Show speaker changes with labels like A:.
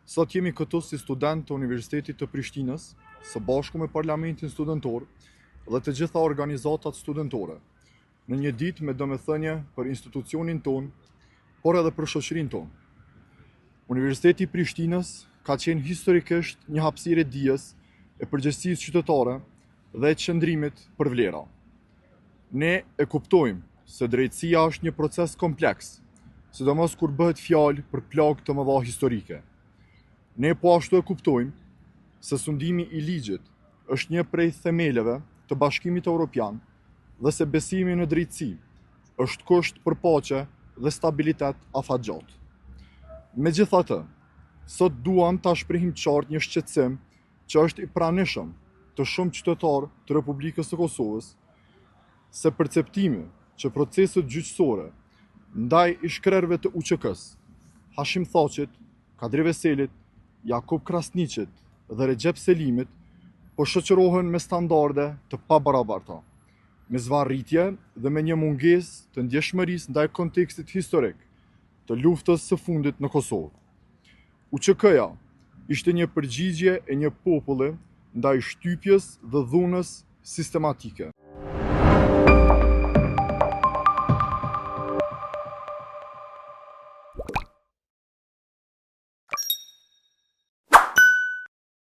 A: Sot jemi këtu si student të Universitetit të Prishtinës, së bashku me Parlamentin Studentor dhe të gjitha organizatat studentore, në një ditë me domethënie për institucionin ton, por edhe për shoqërinë tonë. Universiteti i Prishtinës ka qenë historikisht një hapësirë e dijes, e përgjegjësisë qytetare dhe e qëndrimit për vlera. Ne e kuptojmë se drejtësia është një proces kompleks, sidomos kur bëhet fjalë për plagë të mëdha historike. Ne po ashtu e kuptojmë se sundimi i ligjit është një prej themeleve të Bashkimit Evropian dhe se besimi në drejtësi është kusht për paqe dhe stabilitet afatgjatë. Megjithatë, sot duam ta shprehim qartë një shqetësim që është i pranishëm të shumë qytetarë të Republikës së Kosovës se perceptimi që proceset gjyqësore ndaj ish-krerëve të UÇK-s, Hashim Thaqit, Kadri Veselit, Jakub Krasniqit dhe Recep Selimit po shoqërohen me standarde të pabarabarta, me zvarritje dhe me një mungesë të ndjeshmërisë ndaj kontekstit historik të luftës së fundit në Kosovë. UÇK-ja ishte një përgjigje e një populli ndaj shtypjes dhe dhunës sistematike.